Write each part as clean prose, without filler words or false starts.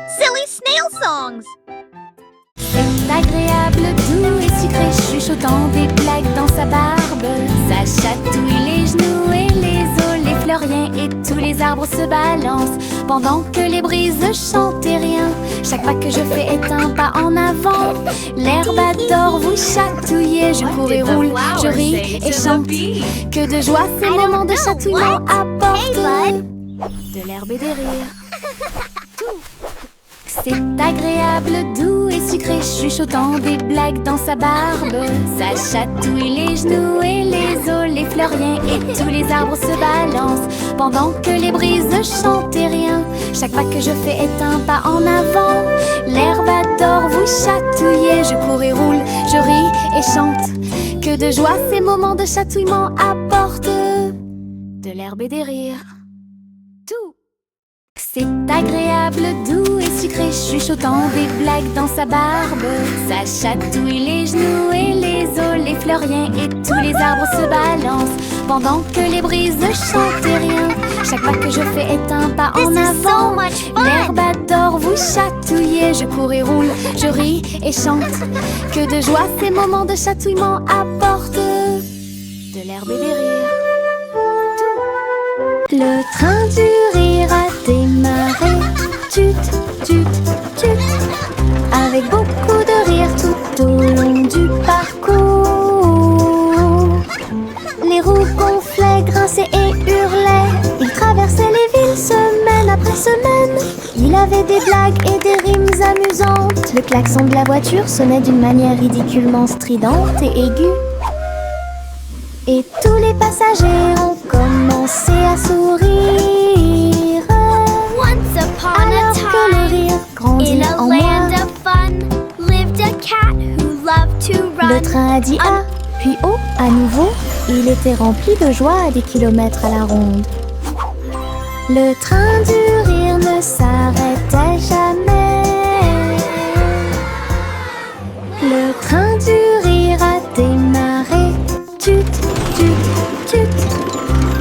silly snail songs. C'est agréable, doux et sucré, chuchotant des blagues dans sa barbe. Ça chatouille les genoux et les os, les fleuriens et tous les arbres se balancent pendant que les brises chantent et rien. Chaque pas que je fais est un pas en avant. L'herbe adore vous chatouiller. Je cours et roule, je ris et chante. Que de joie ces moments de chatouillement apportent de l'herbe et des rires. C'est agréable, doux et sucré, chuchotant des blagues dans sa barbe. Ça chatouille les genoux et les os, les fleuriens et tous les arbres se balancent pendant que les brises chantent et rien. Chaque pas que je fais est un pas en avant. L'herbe adore vous chatouiller. Je cours et roule, je ris et chante. Que de joie ces moments de chatouillement apportent de l'herbe et des rires. Tout. C'est agréable, doux et sucré, chuchotant des blagues dans sa barbe. Ça chatouille les genoux et les os, les fleuriens et tous les arbres se balancent pendant que les brises chantent et rien. Chaque pas que je fais est un pas en avant. L'herbe adore vous chatouiller. Je cours et roule, je ris et chante. Que de joie ces moments de chatouillement apportent de l'herbe et des rires. Le train du rire a démarré. Tut, tut, tut. Avec beaucoup de rire tout au long du parcours. Les roues gonflaient, grinçaient et hurlaient. Il traversait les villes semaine après semaine. Il avait des blagues et des rimes amusantes. Le klaxon de la voiture sonnait d'une manière ridiculement stridente et aiguë. Et tous les passagers ont commencé à sourire. Once upon Alors a que le time, rire grandit in a en land moi, of fun, lived a cat who loved to le run. train a dit A, puis O à nouveau. Il était rempli de joie à des kilomètres à la ronde. Le train du rire ne s'arrêtait jamais. Le train du rire a démarré. Tut, tut, tut.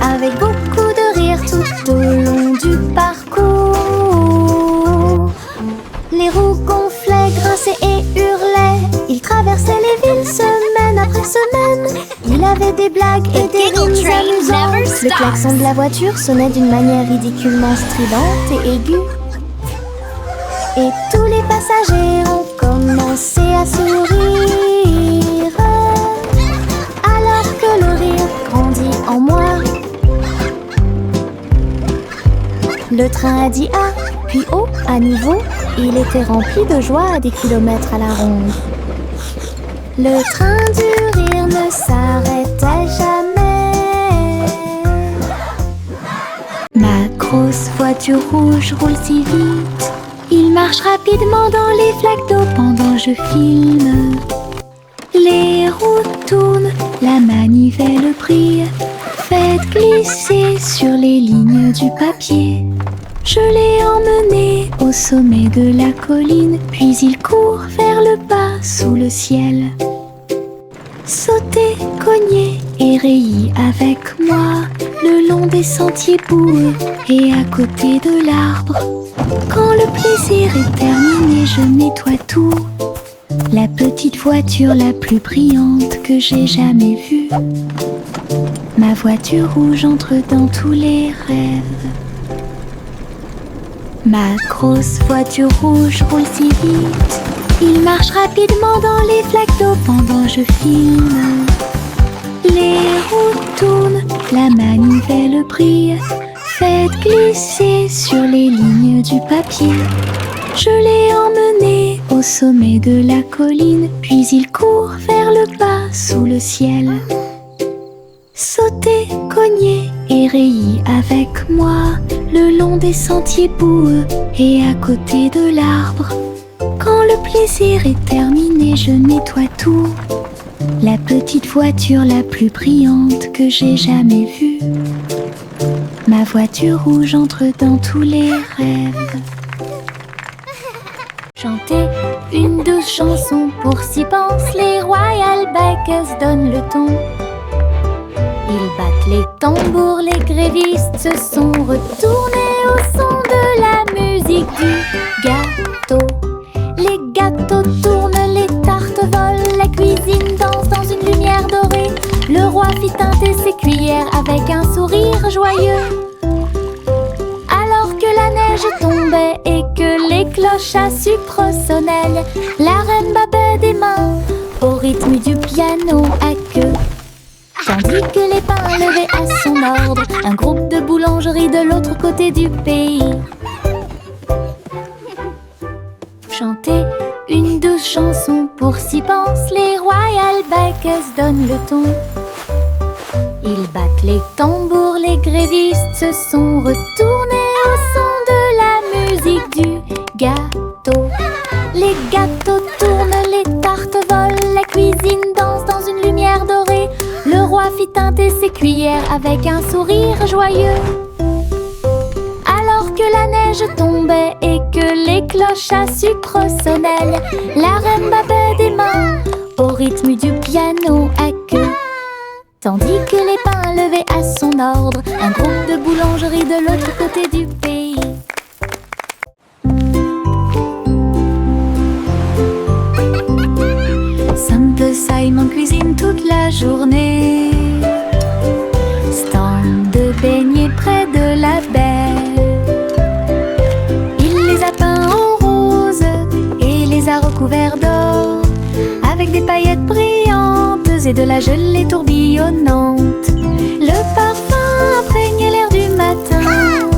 Avec beaucoup de rire tout au long du parcours. Les roues gonflaient, grinçaient et hurlaient. Il traversait les villes semaine après semaine. Il avait des blagues et des rimes amusantes. Le klaxon de la voiture sonnait d'une manière ridiculement stridente et aiguë. Et tous les passagers ont commencé à sourire. Alors que le rire grandit en moi. Le train a dit A, puis O à nouveau. Il était rempli de joie à des kilomètres à la ronde. Le train du rire ne s'arrêtait jamais. Ma grosse voiture rouge roule si vite. Il marche rapidement dans les flaques d'eau pendant je filme. Les roues tournent, la manivelle brille. Faites glisser sur les lignes du papier. Je l'ai emmené au sommet de la colline, puis il court vers le bas sous le ciel. Sauter, cogner et rayer avec moi le long des sentiers boueux et à côté de l'arbre. Quand le plaisir est terminé, je nettoie tout. La petite voiture la plus brillante que j'ai jamais vue. Ma voiture rouge entre dans tous les rêves. Ma grosse voiture rouge roule si vite. Il marche rapidement dans les flaques d'eau pendant je filme. Les roues tournent, la manivelle brille. Faites glisser sur les lignes du papier. Je l'ai emmené au sommet de la colline, puis il court vers le bas sous le ciel. Sauter, cogner et rayer avec moi le long des sentiers boueux et à côté de l'arbre. Quand le plaisir est terminé, je nettoie tout. La petite voiture la plus brillante que j'ai jamais vue. Ma voiture rouge entre dans tous les rêves. Chanter une douce chanson, pour s'y pensent les Royal Bikers donnent le ton. Ils battent les tambours, les grévistes se sont retournés au son de la musique du gars. tombaient et que les cloches à sucre sonnaient, la reine battait des mains au rythme du piano à queue. Tandis que les pains levaient à son ordre un groupe de boulangeries de l'autre côté du pays chantaient une douce chanson. Pour s'y pense, les Royal Bakers donnent le ton. Ils battent les tambours, les grévistes se sont retournés au son de la musique du gâteau. Les gâteaux tournent, les tartes volent, la cuisine danse dans une lumière dorée. Le roi fit teinter ses cuillères avec un sourire joyeux. Alors que la neige tombait et que les cloches à sucre sonnaient, la reine battait des mains au rythme du piano à queue. Tandis que les pains levaient à son ordre un groupe de boulangeries de l'autre côté du pays. Simple Simon cuisine toute la journée. Stand de beignets près de la baie. Il les a peints en rose et les a recouverts d'or, avec des paillettes brillantes et de la gelée tourbillonnante. Le parfum imprégnait l'air du matin.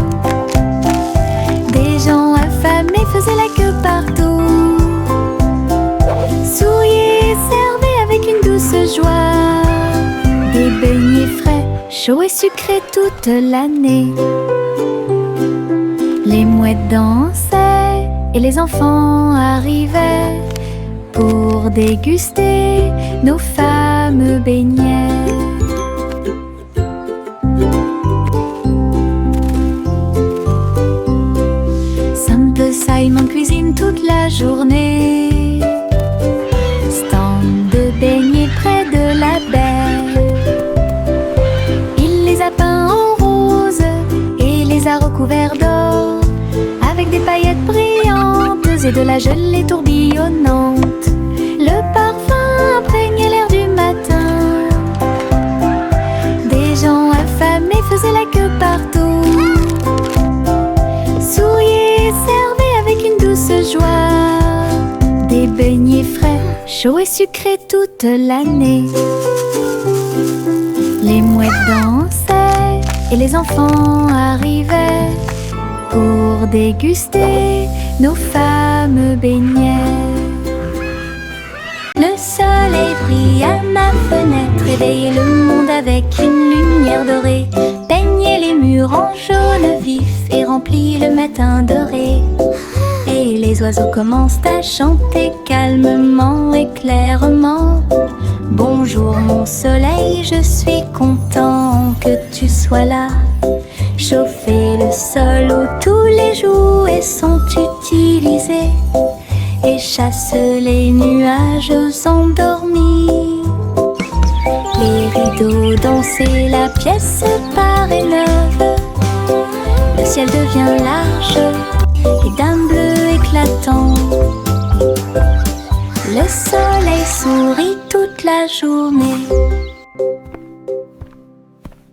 Des gens affamés faisaient la queue partout. Souriaient et servaient avec une douce joie des beignets frais, chauds et sucrés toute l'année. Les mouettes dansaient et les enfants arrivaient pour déguster nos fameux beignets. Simple Simon cuisine toute la journée. Stand de beignets près de la baie. Il les a peints en rose et les a recouverts d'or, avec des paillettes brillantes et de la gelée tourbillonnante. Le parfum imprégnait l'air du matin. Des gens affamés faisaient la queue partout. Souriaient et servaient avec une douce joie des beignets frais, chauds et sucrés toute l'année. Les mouettes dansaient et les enfants arrivaient pour déguster nos fameux beignets. Le soleil brille à ma fenêtre, réveille le monde avec une lumière dorée, peignait les murs en jaune vif et remplit le matin doré. Et les oiseaux commencent à chanter calmement et clairement. Bonjour mon soleil, je suis content que tu sois là. Chauffer le sol où tous les jouets sont utilisés et chasse les nuages endormis. Les rideaux danser, la pièce paraît neuve. Le ciel devient large et d'un bleu éclatant. Le soleil sourit toute la journée.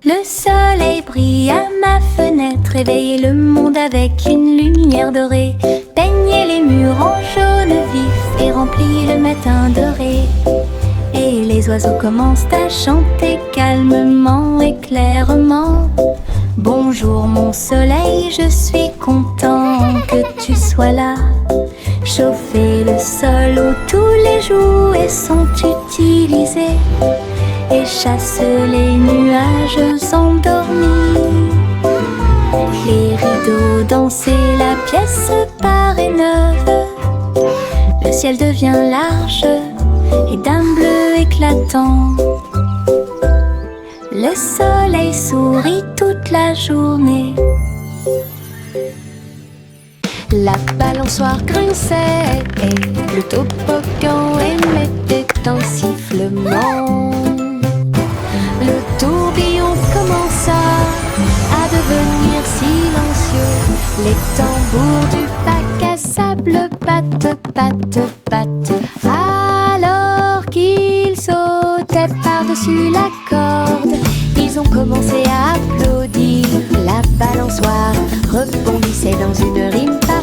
Le soleil brille à ma fenêtre, réveille le monde avec une lumière dorée, peignait les murs en jaune vif et remplit le matin doré. Et les oiseaux commencent à chanter calmement et clairement. Bonjour mon soleil, je suis content que tu sois là. Chauffer le sol où tous les jouets sont utilisés et chasse les nuages endormis. Les rideaux danser, la pièce paraît neuve. Le ciel devient large et d'un bleu éclatant. Le soleil sourit toute la journée. La balançoire grinçait et le toboggan émettait un sifflement. Le tourbillon commença à devenir silencieux. Les tambours du bac à sable battent, battent, battent. Alors qu'ils sautaient par-dessus la corde, ils ont commencé à applaudir. La balançoire rebondissait dans une rime parfaite.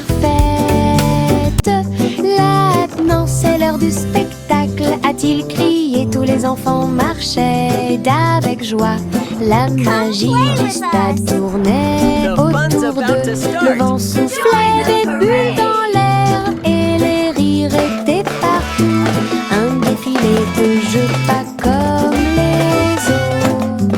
enfants marchaient avec joie. La magie du stade tournait autour d'eux. Le vent soufflait des bulles dans l'air et les rires étaient partout. Un défilé de jeux pas comme les autres.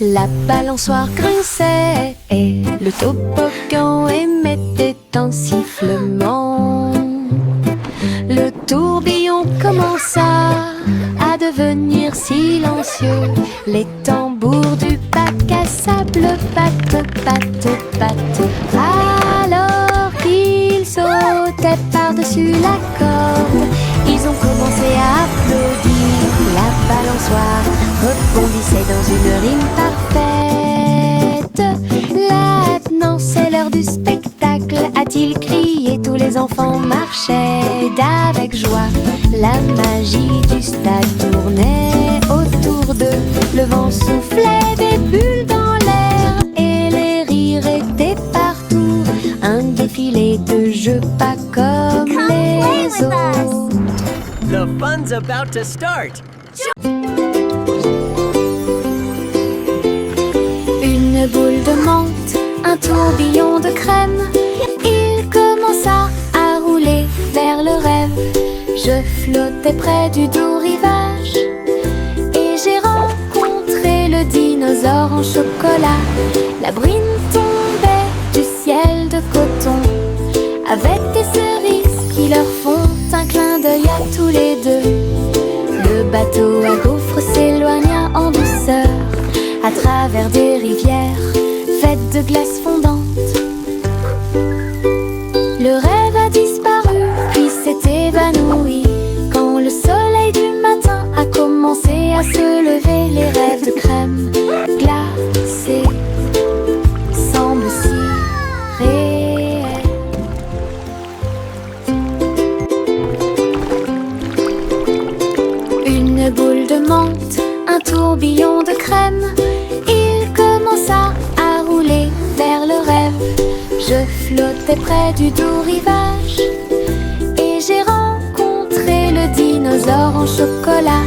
La balançoire grinçait et le toboggan émettait un sifflement. Le tourbillon commença à devenir silencieux. Les tambours du bac à sable battent, battent, battent. Alors qu'ils sautaient par-dessus la corde, ils ont commencé à applaudir. La balançoire rebondissait dans une rime parfaite. Maintenant c'est l'heure du spectacle, a-t-il crié. Tous les enfants marchaient avec joie. La magie du stade tournait autour d'eux. Le vent soufflait des bulles dans l'air et les rires étaient partout. Un défilé de jeux pas comme les autres. The fun's about to start! Une boule de menthe, un tourbillon de crème. Il commença à rouler vers le rêve. Je flottais près du doux rivage et j'ai rencontré le dinosaure en chocolat. La bruine tombait du ciel de coton avec des cerises qui leur font un clin d'œil à tous les deux. Le bateau à gaufres s'éloigna en douceur à travers des rivières faites de glace fondante. Le rêve a disparu puis s'est évanoui quand le soleil du matin a commencé à se lever. Les rêves de crème glacée semblent si réels. Une boule de menthe, un tourbillon de crème. Il commença à rouler vers le rêve. Je flottais près du doux rivage et j'ai rencontré le dinosaure en chocolat.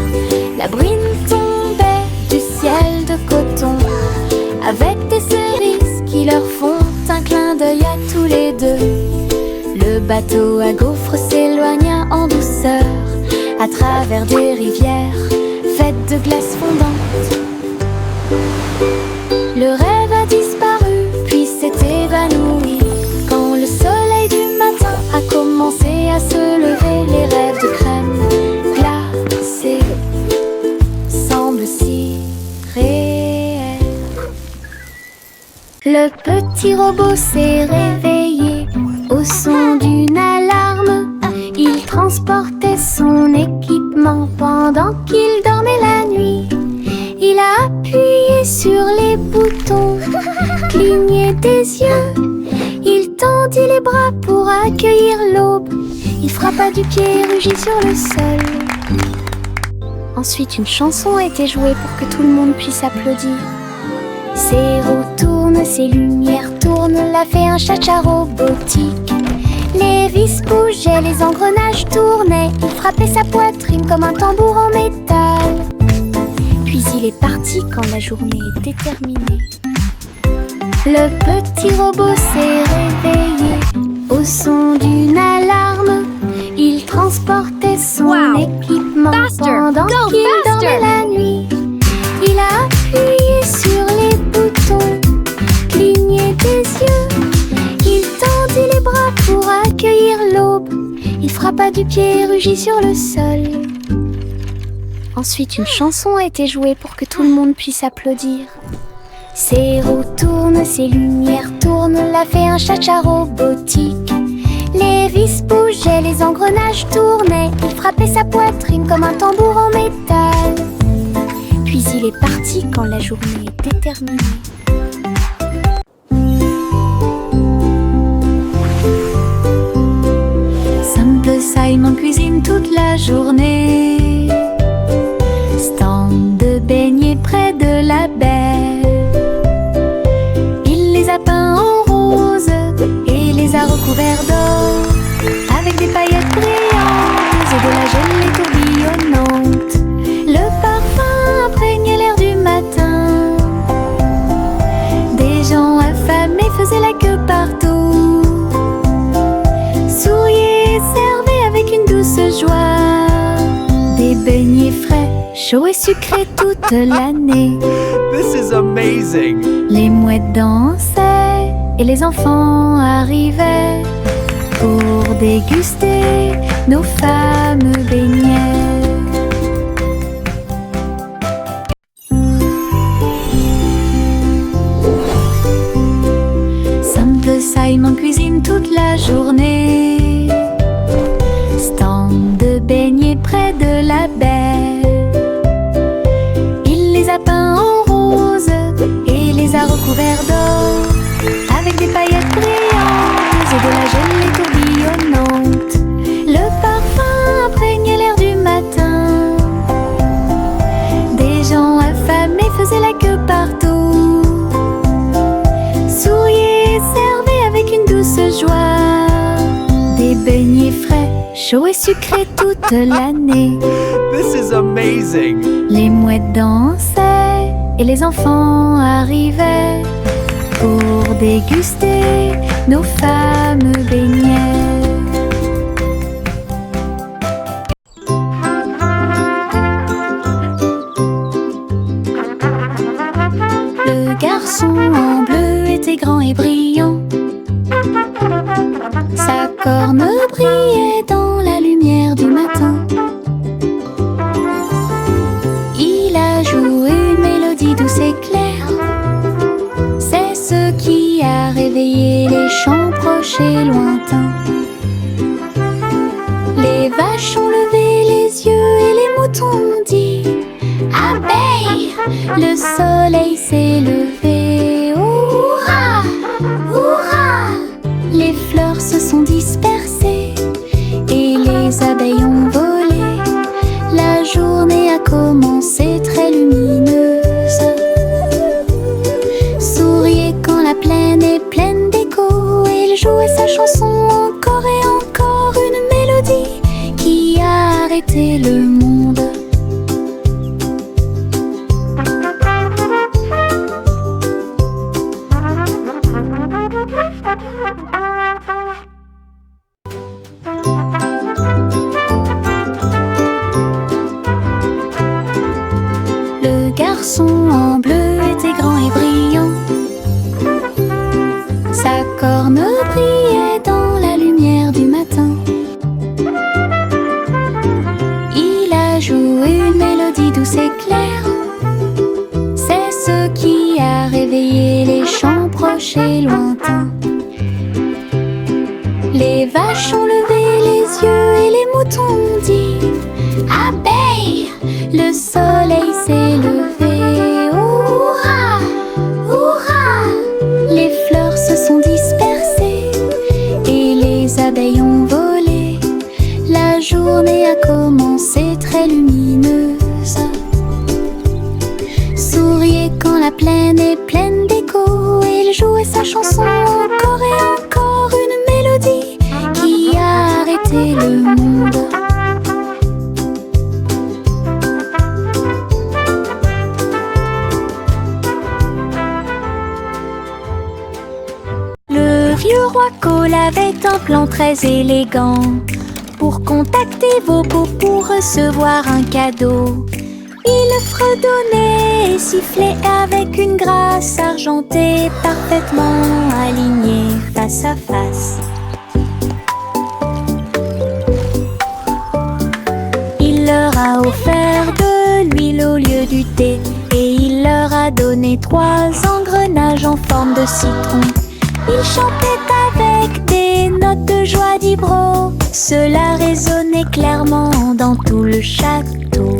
La bruine tombait du ciel de coton avec des cerises qui leur font un clin d'œil à tous les deux. Le bateau à gaufres s'éloigna en douceur à travers des rivières faites de glace fondante. Le rêve a disparu puis s'est évanoui quand le soleil du matin a commencé à se lever. Les rêves de crème glacée semblent si réels. Le petit robot s'est réveillé au son d'une alarme. Il transportait son équipement pendant qu'il dormait la nuit. Il a appuyé sur les boutons, cligné des yeux. Il tendit les bras pour accueillir l'aube. Il frappa du pied et rugit sur le sol. Ensuite, une chanson a été jouée pour que tout le monde puisse applaudir. Ses roues tournent, ses lumières tournent, l'a fait un cha-cha robotique. Les vis bougeaient, les engrenages tournaient. Il frappait sa poitrine comme un tambour en métal. Puis il est parti quand la journée était terminée. Le petit robot s'est réveillé au son d'une alarme. Il transportait son équipement pendant qu'il dormait la nuit. Il a appuyé sur les boutons, cligné des yeux. Il tendit les bras pour accueillir l'aube. Il frappa du pied et rugit sur le sol. Ensuite, une chanson a été jouée pour que tout le monde puisse applaudir. Ses roues tournent, ses lumières tournent, l'a fait un cha-cha robotique. Les vis bougeaient, les engrenages tournaient. Il frappait sa poitrine comme un tambour en métal. Puis il est parti quand la journée était terminée. Simple Simon cuisine toute la journée. Stand de beignets près de la baie. Il les a peints en rose et les a recouverts d'or, avec des paillettes brillantes et de la gelée. chaud et sucré toute l'année. This is amazing! Les mouettes dansaient et les enfants arrivaient pour déguster nos fameux beignets. Simple Simon cuisine toute la journée. Stand de beignets près de la baie. Il les a peints en rose et les a recouverts d'or, avec des paillettes brillantes et de la gelée tourbillonnante. Le parfum imprégnait l'air du matin. Des gens affamés faisaient la queue partout. Souriaient et servaient avec une douce joie des beignets frais, chauds et sucrés toute l'année. This is amazing! Les mouettes dansaient et les enfants arrivaient pour déguster nos fameux beignets. Le garçon en bleu était grand et brillant. Sa corne brillait dans la lumière du matin. Il a joué une mélodie douce et claire. C'est ce qui a réveillé les champs proches et lointains. Les vaches ont levé les yeux et les moutons ont dit abeille, le soleil s'est levé. Hurrah, hurrah! Les fleurs se sont dispersées et les abeilles ont volé. La journée a commencé très lumineuse. Souriez quand la plaine est pleine d'écho. Et il jouait sa chanson encore et encore, une mélodie qui a arrêté le monde. Le garçon en bleu était grand et brillant. Sa corne brillait dans la lumière du matin. Il a joué une mélodie douce et claire. C'est ce qui a réveillé les champs proches et lointains. Les vaches ont levé les yeux et les moutons ont dit abeille, le soleil s'est levé. Hurrah, hurrah! Les fleurs se sont dispersées et les abeilles ont volé. La journée a commencé très lumineuse. Souriez quand la plaine est pleine d'écho. Et il jouait sa chanson encore et encore, une mélodie qui a arrêté le monde. Le vieux roi Cole avait un plan très élégant pour contacter vos beaux pour recevoir un cadeau. Il fredonnait et sifflait avec une grâce argentée, parfaitement alignée face à face. Il leur a offert de l'huile au lieu du thé et il leur a donné 3 engrenages en forme de citron. Il chantait avec des notes de joie d'Ibro. Cela résonnait clairement dans tout le château.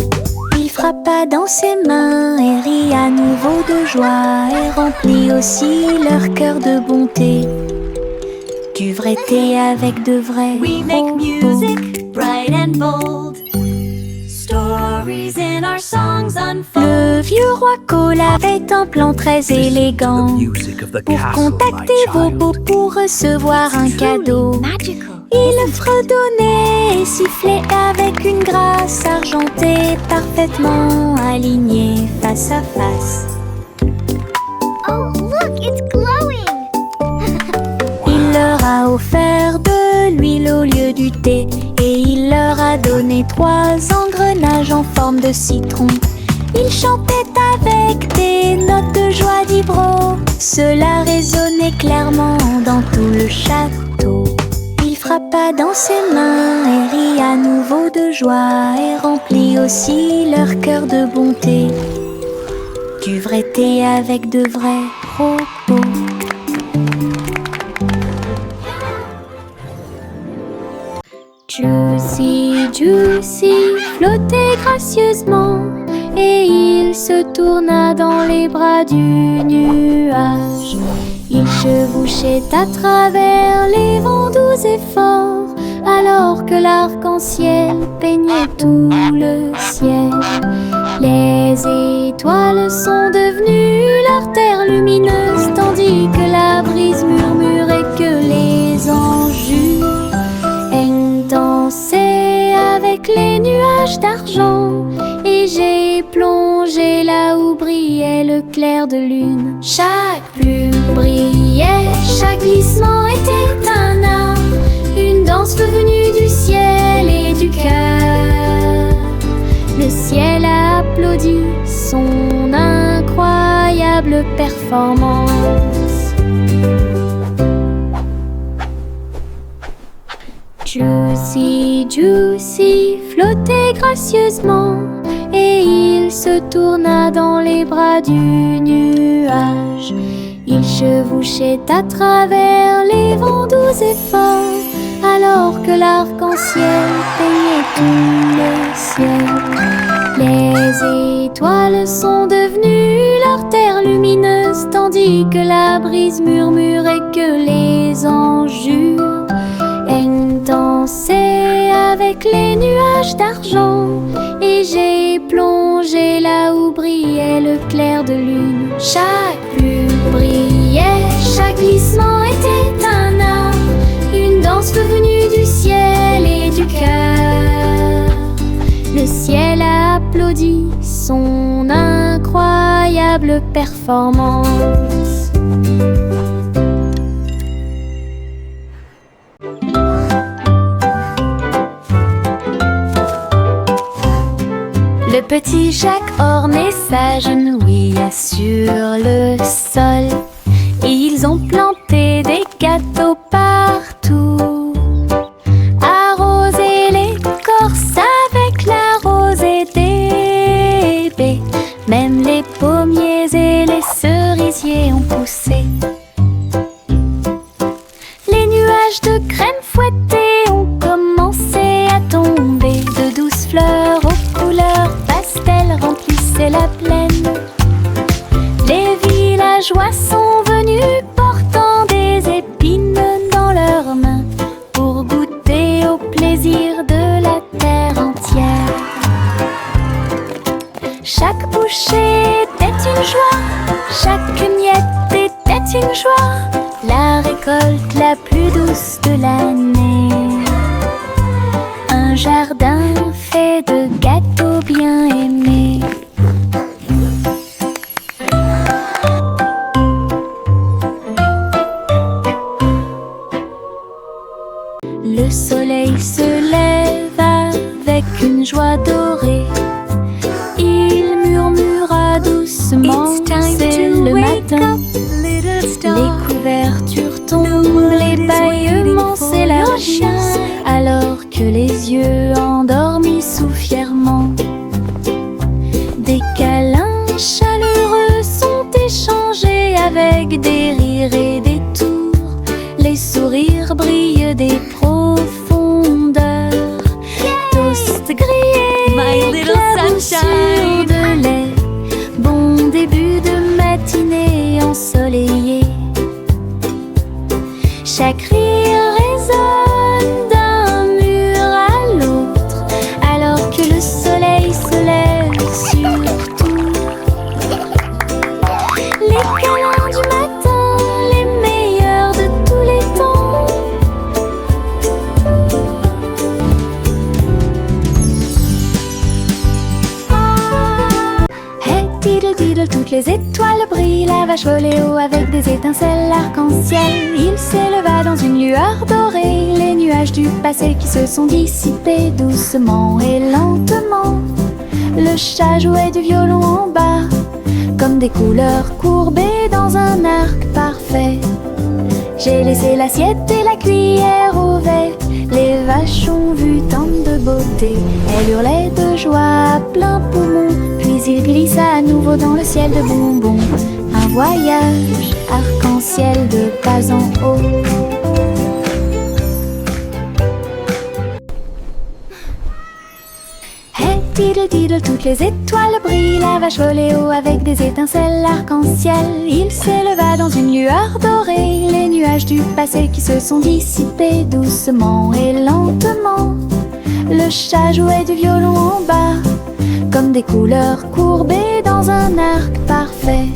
Il frappa dans ses mains et rit à nouveau de joie et remplit aussi leur cœur de bonté. Du vrai thé avec de vrais We make propos. music bright and bold. Stories in our songs unfold. Le vieux roi Cole avait un plan très élégant pour contacter vos beaux pour recevoir un cadeau. Magical. Il fredonnait et sifflait avec une grâce argentée, parfaitement alignée face à face. Oh, look, it's glowing. Il leur a offert de l'huile au lieu du thé et il Il leur a donné 3 engrenages en forme de citron. Ils chantaient avec des notes de joie d'ivro. Cela résonnait clairement dans tout le château. Il frappa dans ses mains et rit à nouveau de joie et remplit aussi leur cœur de bonté. Du vrai thé avec de vrais propos. Juicy, Juicy flottait gracieusement et il se tourna dans les bras du nuage. Il chevauchait à travers les vents doux et forts alors que l'arc-en-ciel peignait tout le ciel. Les étoiles sont devenues leur terre lumineuse tandis que la brise murmurait que les anges dansaient avec les nuages d'argent. Et j'ai plongé là où brillait le clair de lune. Chaque plume brillait, chaque glissement était un art, une danse venue du ciel et du cœur. Le ciel a applaudi son incroyable performance. Juicy, Juicy flottait gracieusement et il se tourna dans les bras du nuage. Il chevauchait à travers les vents doux et forts alors que l'arc-en-ciel peignait tout le ciel. Les étoiles sont devenues leur terre lumineuse tandis que la brise murmurait que les anges dansaient avec les nuages d'argent. Et j'ai plongé là où brillait le clair de lune. Chaque plume brillait, chaque glissement était un art, une danse venue du ciel et du cœur. Le ciel a applaudi son incroyable performance. Le petit Jacques ornait s'agenouilla sur le sol et ils ont planté des gâteaux partout. Arrosé l'écorce avec la rosée des baies, même les pommiers et les cerisiers ont poussé. Les nuages de crème fouettée ont commencé à tomber, de douces fleurs aux couleurs pastel remplissaient la plaine. Les villageois sont venus portant des épines dans leurs mains pour goûter au plaisir de la terre entière. Chaque bouchée était une joie, chaque miette était une joie, la récolte la plus douce de l'année. Un jardin fait de gâteaux bien aimés. Le soleil se lève avec une joie dorée. Il murmura doucement, c'est le matin. Les couvertures tombent, les bâillements s'élargissent, alors que les yeux endormis souffrent fièrement. Des câlins chaleureux sont échangés avec des rires et des tours. Les sourires brillent des profondeurs. Toast grillé, éclaboussure de lait, bon début de matinée ensoleillée. Chaque rire résonne d'un mur à l'autre, alors que le soleil se lève sur tout. Les câlins du matin, les meilleurs de tous les temps. Hey diddle diddle, toutes les étoiles brillent, la vache volait haut avec des étincelles arc-en-ciel. Il s'éleva dans une lueur dorée, les nuages du passé qui se sont dissipés doucement et lentement. Le chat jouait du violon en bas, comme des couleurs courbées dans un arc parfait. J'ai laissé l'assiette et la cuillère au verre. Les vaches ont vu tant de beauté. Elles hurlaient de joie à plein poumon. Puis il glissa à nouveau dans le ciel de bonbons. Un voyage arc-en-ciel de pas en haut. Hey diddle diddle, toutes les étoiles brillent. La vache volait haut avec des étincelles arc-en-ciel. Il s'éleva dans une lueur dorée, les nuages du passé qui se sont dissipés doucement et lentement. Le chat jouait du violon en bas, comme des couleurs courbées dans un arc parfait.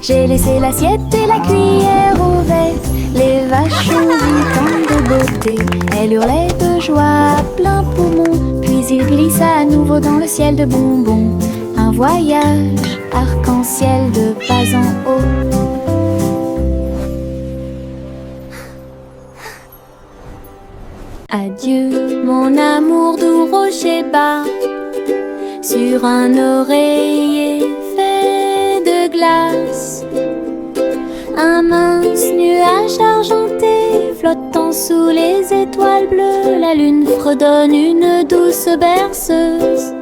J'ai laissé l'assiette et la cuillère au verre. Les vaches ont vu tant de beauté. Elles hurlaient de joie à plein poumon. Puis il glissa à nouveau dans le ciel de bonbons. Un voyage arc-en-ciel de pas en haut. Adieu mon amour doux rocher bas, sur un oreiller fait de glace. Un mince nuage argenté flottant sous les étoiles bleues. La lune fredonne une douce berceuse,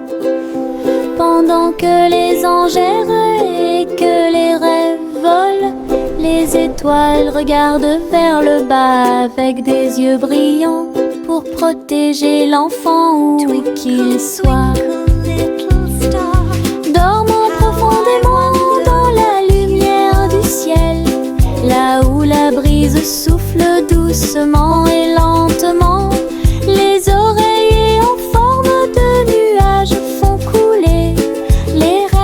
pendant que les anges errent et que les rêves volent. Les étoiles regardent vers le bas avec des yeux brillants pour protéger l'enfant où qu'il soit. Dormons profondément dans la lumière du ciel, là où la brise souffle doucement et lentement. Les oreillers en forme de nuages font couler les rêves.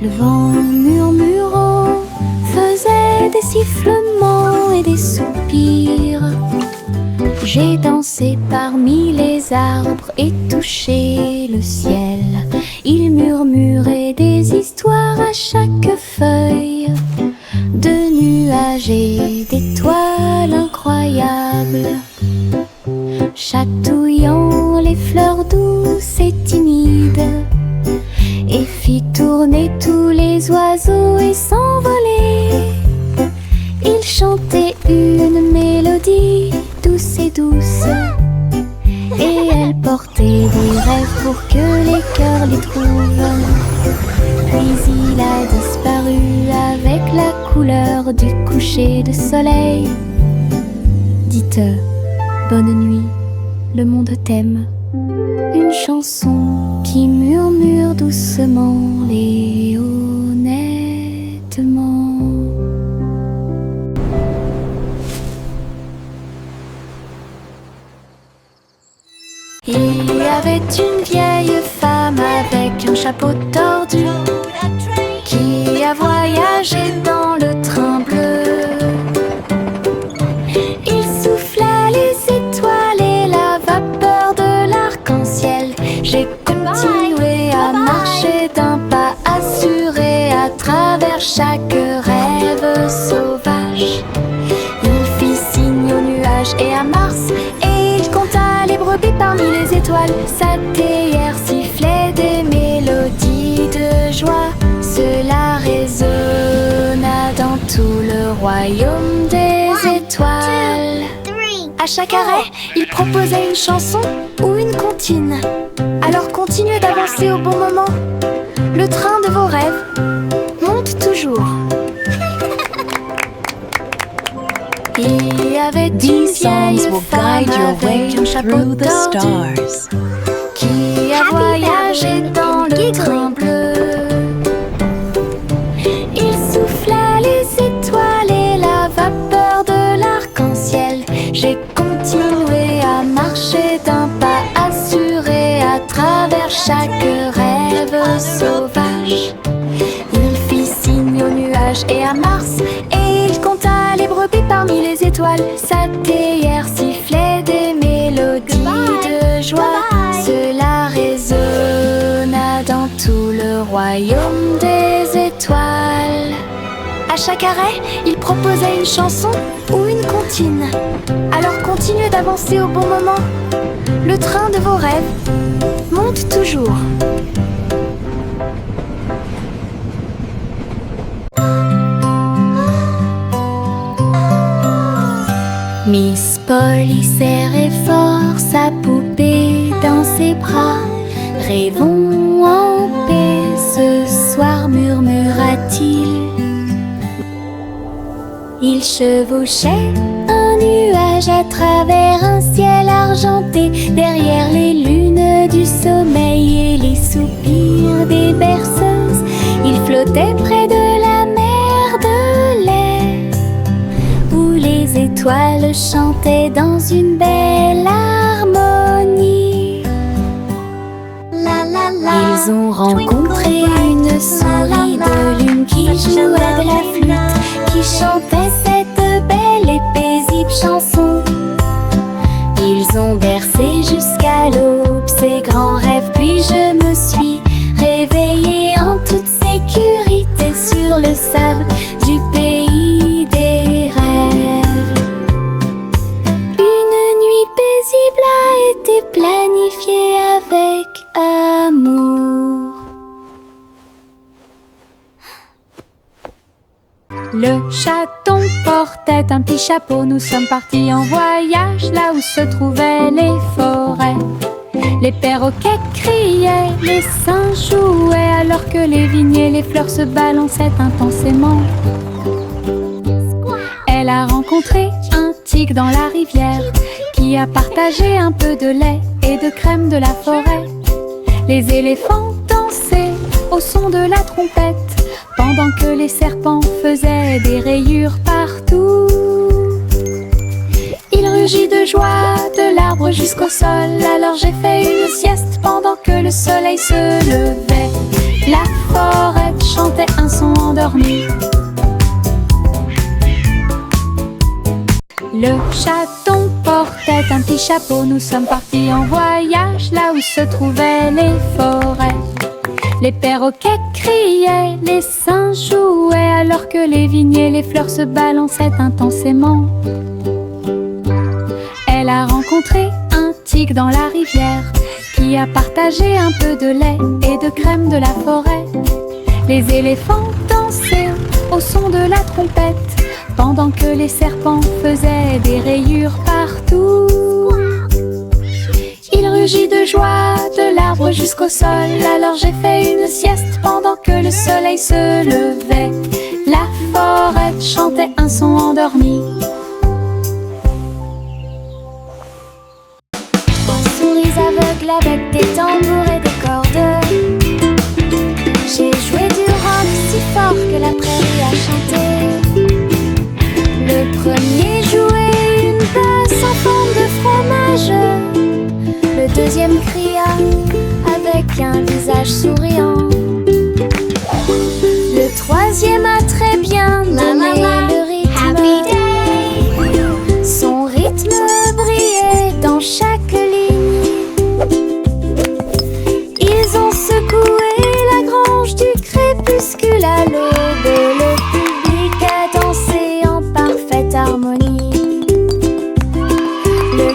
Le vent murmurant faisait des sifflements et des soupirs. J'ai dansé parmi les arbres et touché le ciel. Il murmurait des histoires à chaque feuille, de nuages et d'étoiles incroyables, chatouillant les fleurs douces et timides, et fit tourner tous les oiseaux et s'envoler. Il chantait une mélodie douce et douce, et elle portait des rêves pour que les cœurs les trouvent. Puis il a disparu avec la couleur du coucher de soleil. Dites bonne nuit, le monde t'aime. Une chanson qui murmure doucement et honnêtement. Il y avait une vieille femme avec un chapeau tordu qui a voyagé dans le train bleu. Il souffla les étoiles et la vapeur de l'arc-en-ciel. J'ai continué à marcher d'un pas assuré à travers chaque rêve sauvage. Il fit signe aux nuages et à Mars, et il compta les brebis parmi les étoiles. Sa théière sifflait des mélodies de joie. Cela résonna dans tout le royaume des étoiles. À chaque arrêt, il proposait une chanson ou une comptine. Alors continuez d'avancer au bon moment. Le train de vos rêves monte toujours. Il y avait une vieille femme avec un chapeau tordu qui a voyagé dans le train bleu. Il souffla les étoiles et la vapeur de l'arc J'ai continué à marcher d'un pas assuré à travers chaque rêve sauvage. Il fit signe aux nuages et à Mars, et il compta les brebis parmi les étoiles. Sa théière sifflait des mélodies de joie. Cela résonna dans tout le royaume des étoiles. À chaque arrêt, il proposait une chanson ou une comptine. Alors continuez d'avancer au bon moment. Le train de vos rêves monte toujours. Miss Polly serrait fort sa poupée dans ses bras. Rêvons en paix ce soir, murmura-t-il. Il chevauchait un nuage à travers un ciel argenté, derrière les lunes du sommeil et les soupirs des berceuses. Il flottait près de la mer de lait, où les étoiles chantaient dans une belle harmonie. Ils ont rencontré une souris de lune qui jouait de la flûte, qui chantait cette belle et paisible chanson. Ils ont bercé jusqu'à l'aube ces grands rêves, puis je me suis réveillée en toute sécurité sur le sable du pays des rêves. Une nuit paisible a été planifiée avec amour. Le chaton portait un petit chapeau. Nous sommes partis en voyage là où se trouvaient les forêts. Les perroquets criaient, les singes jouaient, alors que les vignes et les fleurs se balançaient intensément. Elle a rencontré un tigre dans la rivière qui a partagé un peu de lait et de crème de la forêt. Les éléphants dansaient au son de la trompette, pendant que les serpents faisaient des rayures partout. Il rugit de joie de l'arbre jusqu'au sol. Alors j'ai fait une sieste pendant que le soleil se levait. La forêt chantait un son endormi. Le chaton portait un petit chapeau. Nous sommes partis en voyage là où se trouvaient les forêts. Les perroquets criaient, les singes jouaient, alors que les vignes et les fleurs se balançaient intensément. Elle a rencontré un tigre dans la rivière qui a partagé un peu de lait et de crème de la forêt. Les éléphants dansaient au son de la trompette, pendant que les serpents faisaient des rayures partout. Il rugit de joie de l'arbre jusqu'au sol. Alors j'ai fait une sieste pendant que le soleil se levait. La forêt chantait un son endormi. Souris aveugles avec des tambours et des cordes. J'ai joué du rock si fort que la prairie a chanté. Le premier jouait une basse en forme de fromage. Le deuxième cria avec un visage souriant. Le troisième a très bien donné le rythme. Son rythme brillait dans chaque ligne. Ils ont secoué la grange du crépuscule à l'aube, et le public a dansé en parfaite harmonie. Le